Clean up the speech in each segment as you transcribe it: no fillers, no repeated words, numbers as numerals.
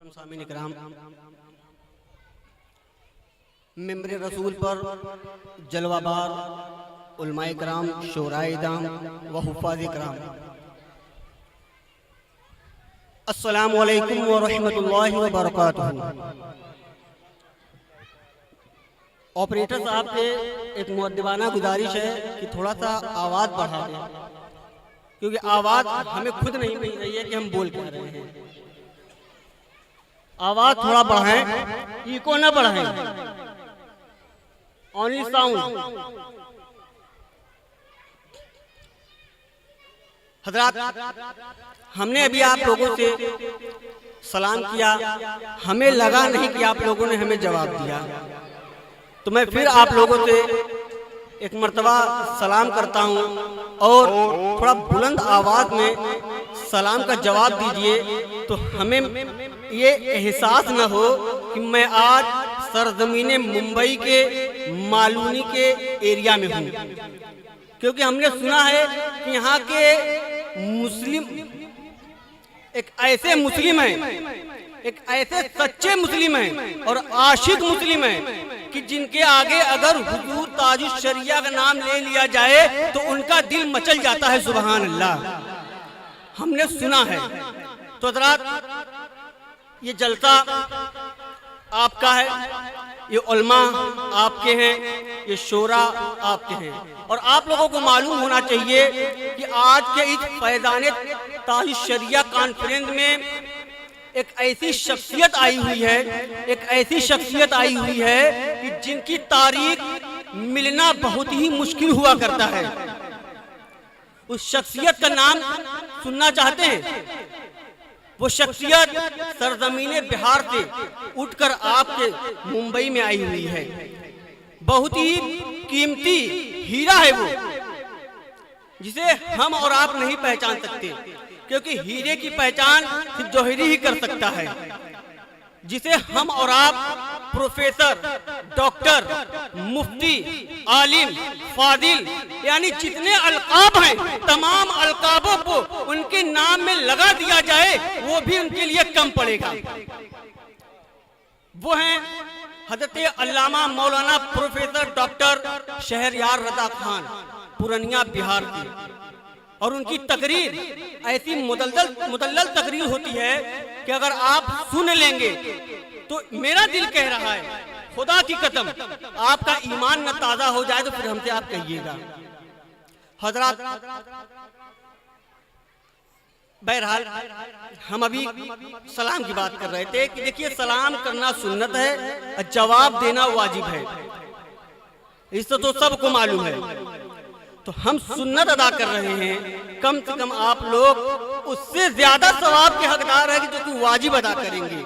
सामीन इकराम, मेंबर रसूल पर जलवाबार उलमाए कराम, शोराए दाम व हुफ़ाज़ कराम, अस्सलामु अलैकुम व रहमतुल्लाहि व बरकातुहू। ऑपरेटर साहब से एक मुअद्दिबाना गुजारिश है कि थोड़ा सा आवाज़ बढ़ा दें, क्योंकि आवाज़ हमें खुद नहीं मिल रही है कि हम बोल क्या रहे हैं। आवाज़ थोड़ा बढ़ाएं, इको ना बढ़ाएं, ओनली साउंड। हजरात, हमने अभी आप लोगों से सलाम किया, हमें लगा नहीं कि आप लोगों ने हमें जवाब दिया, तो मैं फिर आप लोगों से एक मर्तबा सलाम करता हूं और थोड़ा बुलंद आवाज में सलाम का जवाब दीजिए, तो हमें ये एहसास न हो कि मैं आज सरजमीने मुंबई के मालूनी के एरिया में हूँ। क्योंकि हमने सुना है कि यहाँ के मुस्लिम एक ऐसे मुस्लिम हैं, एक ऐसे सच्चे मुस्लिम हैं और आशिक मुस्लिम हैं कि जिनके आगे अगर हुजूर ताजुश शरिया का नाम ले लिया जाए तो उनका दिल मचल जाता है। सुभान अल्लाह, हमने सुना है। तो हज़रात, ये जलसा आपका है, ये उलमा आपके हैं, ये शोरा आपके हैं, और आप लोगों को मालूम होना चाहिए कि आज के इस फैज़ाने ताजुश शरिया कॉन्फ्रेंस में एक ऐसी शख्सियत आई हुई है, एक ऐसी शख्सियत आई हुई है कि जिनकी तारीख मिलना बहुत ही मुश्किल हुआ करता है। उस शख्सियत का नाम सुनना चाहते हैं? वो शख्सियत सरजमीने बिहार से उठकर आपके मुंबई में आई हुई है। बहुत ही कीमती हीरा है वो, जिसे हम और आप नहीं पहचान सकते, क्योंकि हीरे की पहचान सिर्फ जौहरी ही कर सकता है। जिसे हम और आप प्रोफेसर, डॉक्टर, मुफ्ती, आलिम, फादिल, यानी जितने अलकाब हैं, तमाम अलकाबों को उनके नाम में लगा दिया जाए वो भी उनके लिए कम पड़ेगा। वो हैं हजरत अल्लामा मौलाना प्रोफेसर डॉक्टर शहरयार रजा खान, पूर्णिया बिहार की। और उनकी तकरीर ऐसी मुदल्लल तकरीर होती है कि अगर आप सुन लेंगे तो मेरा दिल कह रहा है, खुदा की कसम, आपका ईमान न ताजा हो जाए तो फिर हमसे आप कहिएगा। हजरात, बहरहाल हम अभी सलाम की बात कर रहे थे कि देखिए, सलाम करना सुन्नत है, जवाब देना वाजिब है, इससे तो सबको मालूम है। तो हम सुन्नत अदा कर रहे हैं, कम से कम आप लोग उससे ज्यादा सवाब के हकदार है कि जो कि वाजिब अदा करेंगे।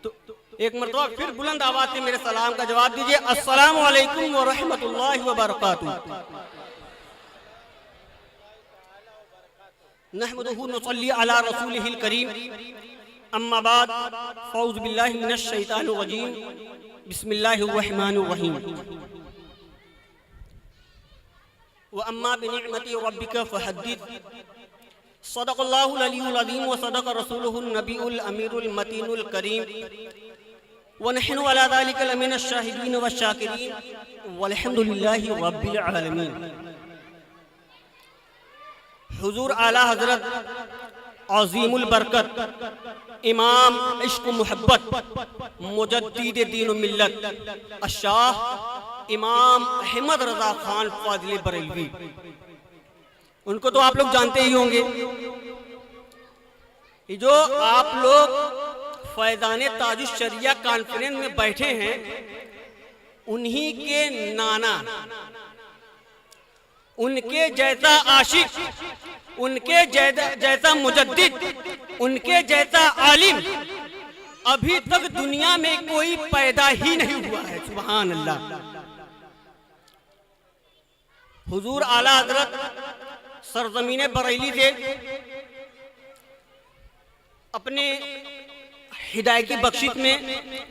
तो एक मर्तबा फिर बुलंद आवाज से मेरे सलाम का जवाब दीजिए। अस्सलामु अलैकुम व रहमतुल्लाहि व बरकातुहू। नहमदुहु व नसल्ली अला रसूलिहिल करीम, अम्मा बाद, फ़ऊज़ु बिल्लाहि मिनश शैतानिर रजीम, बिस्मिल्लाहिर रहमानिर रहीम। व अम्मा बिनिअमति रब्बिका फहद्दिस, सदक़ल्लाहुल अलीयुल अज़ीम व सदक़ रसूलुहुन नबीउल अमीरुल मतीनुल करीम, व नहनु अला ज़ालिका लमिनश शाहिदीन व शाकिरीन वल्हम्दुलिल्लाहि रब्बिल आलमीन। हुजूर आला हज़रत अज़ीमुल बरकत इमाम इश्क़ मुहब्बत मुजद्दिद दीन मिल्लत अशाह इमाम अहमद रजा खान फाजिल बरेलवी, उनको तो आप लोग जानते ही होंगे। जो आप लोग फैज़ाने ताजुश शरिया कॉन्फ्रेंस में बैठे हैं, उन्हीं के नाना, उनके जैसा आशिक, उनके जैसा मुजद्दिद, उनके जैसा आलिम अभी तक दुनिया में कोई पैदा ही नहीं हुआ है। सुभान अल्लाह। हुजूर आला हजरत सरजमीने बरेली से अपने हिदायती बख्शिश में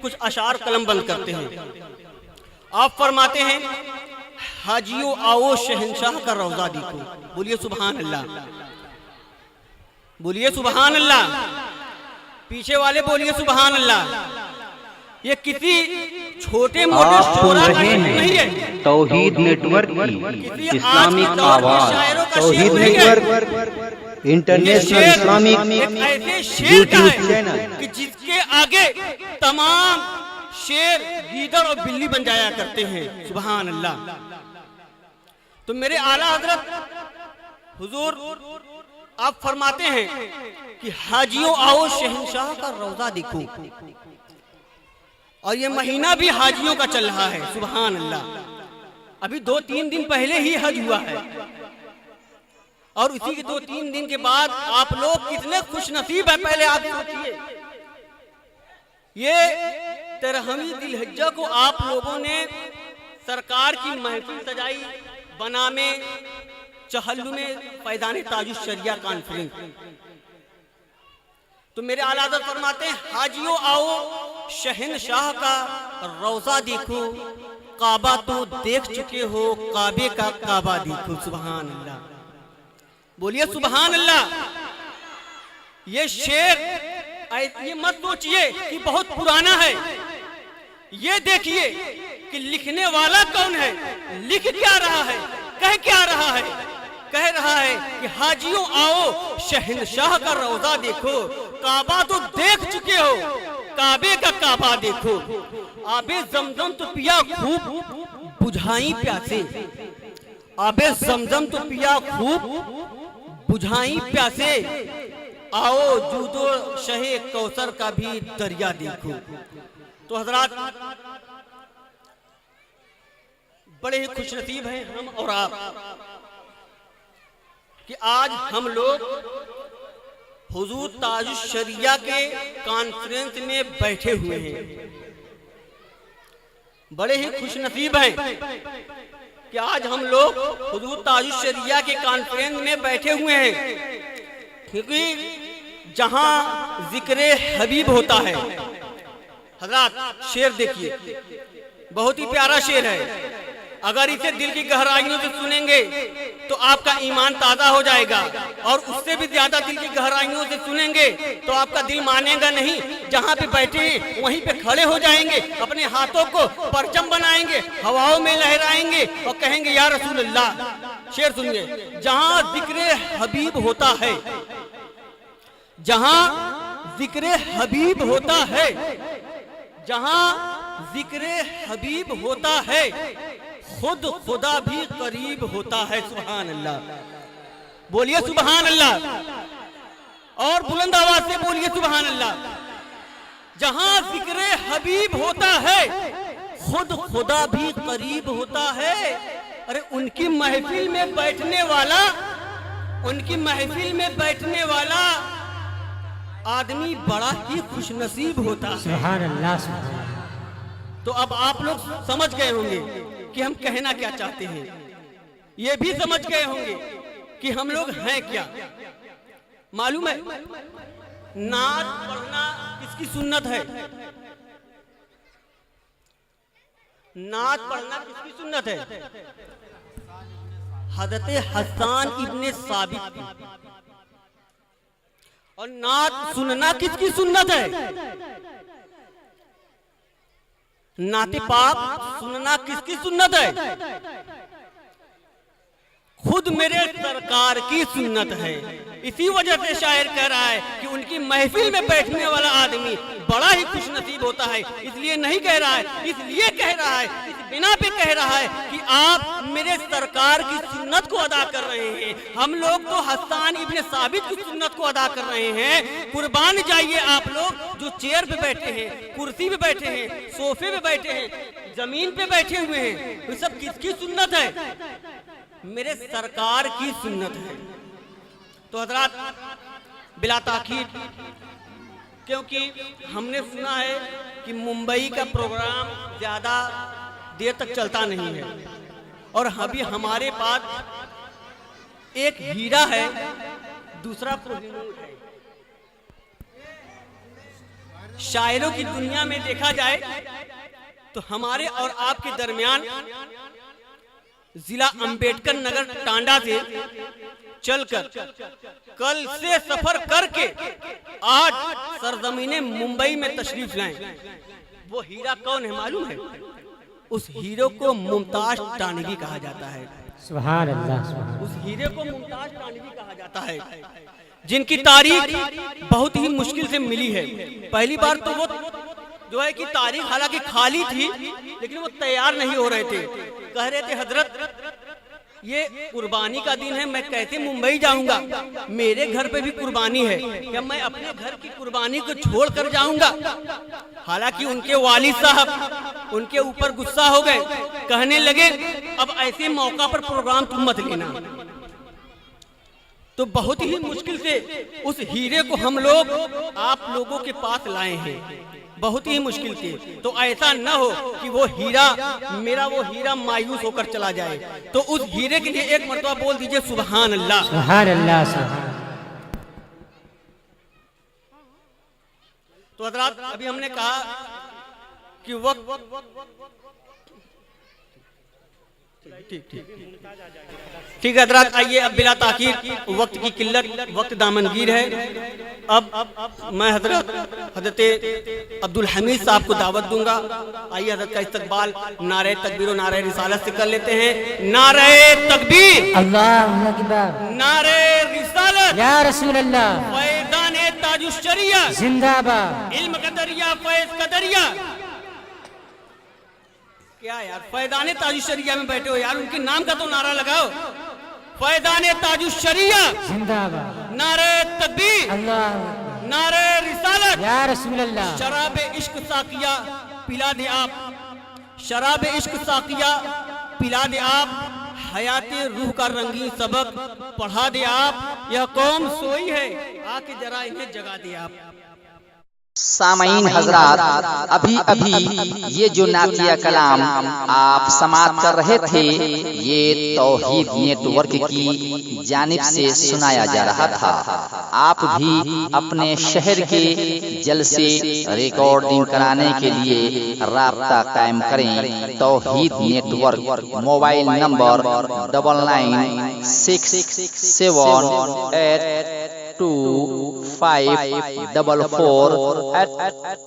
कुछ अशार कलम बंद करते हैं। आप फरमाते हैं, हाजियो आओ शहंशाह का रौजा देखो। बोलिए सुभान अल्लाह, बोलिए सुभान अल्लाह। पीछे वाले बोलिए सुभान अल्लाह। ये किसी छोटे मोटे शोरा का नहीं है, तौहीद नेटवर्क की इस्लामिक आवाज, तौहीद नेटवर्क इंटरनेशनल इस्लामिक ऐसे शेर का है कि जिसके आगे तमाम शेर गीदड़ और बिल्ली बन जाया करते हैं। सुभान अल्लाह। तो मेरे आला हजरत हुजूर आप फरमाते हैं कि हाजियों आओ शहंशाह का रौजा देखो, और ये महीना भी हाजियों का चल रहा है। सुभान अल्लाह। अभी 2-3 दिन पहले ही हज हुआ है, और उसी के 2-3 दिन के बाद आप लोग कितने खुशनसीब है। पहले आप सोचिए, ये 13वीं दिलहज्जा को आप लोगों ने सरकार की महफिल सजाई, बना में चहल्लू में फैजान ताजुश शरिया कॉन्फ्रेंस। तो मेरे आला हज़रत फरमाते हैं हाजियों आओ शहनशाह का रौजा देखो, काबा तो देख चुके हो, काबे का काबा देखो। सुभान अल्लाह। बोलिए सुभान अल्लाह। ये शेर ये मत सोचिए कि बहुत पुराना है, ये देखिए कि लिखने वाला कौन है, लिख क्या रहा है, कह क्या रहा है। कह रहा है कि हाजियों आओ शहनशाह का रौजा देखो, काबा तो देख चुके हो, काबे का काबा देखो। आबे जमजम तो पिया खूब बुझाई प्यासे, आबे जमजम तो पिया खूब बुझाई प्यासे, आओ जूदो शहे कौसर का भी दरिया देखो। तो हजरात बड़े ही खुशनसीब हैं हम और आप कि आज हम लोग हुजूर ताजुश शरिया के कॉन्फ्रेंस में बैठे हुए हैं। बड़े ही खुशनसीब हैं कि आज हम लोग हुजूर ताजुश शरिया के कॉन्फ्रेंस में बैठे हुए हैं, क्योंकि जहां जिक्र हबीब होता है। हजरात शेर देखिए, बहुत ही प्यारा शेर है। अगर इसे दिल की गहराइयों से सुनेंगे तो आपका ईमान ताजा हो जाएगा, और उससे भी ज्यादा दिल की गहराइयों से सुनेंगे तो आपका दिल मानेगा नहीं। जहाँ पे बैठे हैं वहीं पे खड़े हो जाएंगे, अपने हाथों को परचम बनाएंगे, हवाओं में लहराएंगे और कहेंगे या रसूल अल्लाह। शेर सुनिए, जहाँ जिक्र हबीब होता है, जहाँ जिक्र हबीब होता है, जहाँ जिक्र हबीब होता है, खुद खुदा भी करीब होता है। सुभान अल्लाह। बोलिए सुभान अल्लाह, और बुलंद आवाज से बोलिए सुभान अल्लाह। जहां जिक्र हबीब होता है, खुद खुदा भी करीब होता है। अरे उनकी महफिल में बैठने वाला, उनकी महफिल में बैठने वाला आदमी बड़ा ही खुशनसीब होता है। सुभान अल्लाह, सुभान अल्लाह। तो अब आप लोग समझ गए होंगे कि हम कहना क्या चाहते हैं, ये भी समझ गए होंगे कि हम लोग हैं क्या। मालूम है नात पढ़ना किसकी सुन्नत है? नात पढ़ना किसकी सुन्नत है? हज़रत हसन इब्ने साबित की। और नात सुनना किसकी सुन्नत है? नाते पाक सुनना किसकी सुन्नत है? खुद मेरे सरकार की सुन्नत है। इसी वजह से शायर कह रहा है कि उनकी महफिल में बैठने वाला आदमी बड़ा ही खुशनसीब होता है। इसलिए नहीं कह रहा है, इसलिए कह रहा है, इस बिना पे कह रहा है कि आप मेरे सरकार की सुन्नत को अदा कर रहे हैं। हम लोग तो हसन इब्ने साबित की सुन्नत को अदा कर रहे हैं। कुर्बान जाइए आप लोग जो चेयर पे बैठे हैं, कुर्सी पे बैठे हैं, सोफे पे बैठे हैं, जमीन पे बैठे हुए हैं, ये सब किसकी सुन्नत है? मेरे सरकार की सुन्नत है। तो हजरात बिला ताकीद, क्योंकि हमने सुना है कि मुंबई का प्रोग्राम ज्यादा देर तक चलता नहीं है, और अभी हमारे पास एक हीरा है, दूसरा कोहिनूर है। शायरों की दुनिया में देखा जाए तो हमारे और आपके दरमियान जिला अंबेडकर नगर टांडा से चलकर कल से सफर करके आज सरजमीने मुंबई में तशरीफ लाएं। वो हीरा कौन है मालूम है? उस हीरो को मुमताज टानवी कहा जाता है। सुभान अल्लाह, सुभान। उस हीरे को मुमताज टानवी कहा जाता है, जिनकी तारीख बहुत ही मुश्किल से मिली है। पहली बार तो वो जो है कि तारीख हालांकि खाली थी, लेकिन वो तैयार नहीं हो रहे थे। कह रहे थे हजरत ये कुर्बानी का दिन है, मैं कैसे मुंबई जाऊंगा? मेरे घर पे भी कुर्बानी है, क्या मैं अपने घर की कुर्बानी को छोड़ कर जाऊंगा? हालांकि उनके वालिद साहब उनके ऊपर गुस्सा हो गए, कहने लगे अब ऐसे मौका पर प्रोग्राम तुम मत लेना। तो बहुत ही मुश्किल से उस हीरे को हम लोग आप लोगों के पास लाए हैं, बहुत ही मुश्किल से। तो ऐसा न हो कि वो हीरा मेरा वो हीरा मायूस होकर चला जाए। तो उस हीरे के लिए एक मर्तबा बोल दीजिए सुभान अल्लाह, सुभान अल्लाह, सुभान। तो हज़रात अभी हमने कहा कि वक्त ठीक है हज़रात, आइए अब बिला ताखीर, वक्त की किल्लत, वक्त दामनगीर है। अब मैं हजरत अब्दुल हमीद साहब को दावत दूंगा। आइए हजरत का इस्तकबाल नारे तकबीर और नारे रिसालत से कर लेते हैं। नारे तकबीर, अल्लाहु अकबर, नारे रिसालत, या रसूल अल्लाह, फैज़ाने ताजुश शरिया जिंदाबाद, इल्म का दरिया फैज़ का दरिया। क्या यार फैज़ाने ताजुश शरिया में बैठे हो यार, उनके नाम का तो नारा लगाओ। फैज़ाने ताजुश शरिया जिंदाबाद, नारे तकबीर, अल्लाह, नारे रिसालत, या रसूल अल्लाह। शराब इश्क साकिया पिला दे आप, शराब इश्क साकिया पिला दे आप, हयाते रूह का रंगीन सबक पढ़ा दे आप। यह कौम सोई है, आके जरा इन्हें जगा दे आप। सामईन हजरात, अभी अभी ये जो नातिया कलाम आप समाप्त कर रहे थे, ये तौहीद नेटवर्क की जानिब से सुनाया जा रहा था। आप भी अपने शहर के जलसे रिकॉर्डिंग कराने के लिए राब्ता कायम करें। तौहीद नेटवर्क, मोबाइल नंबर 9967825444।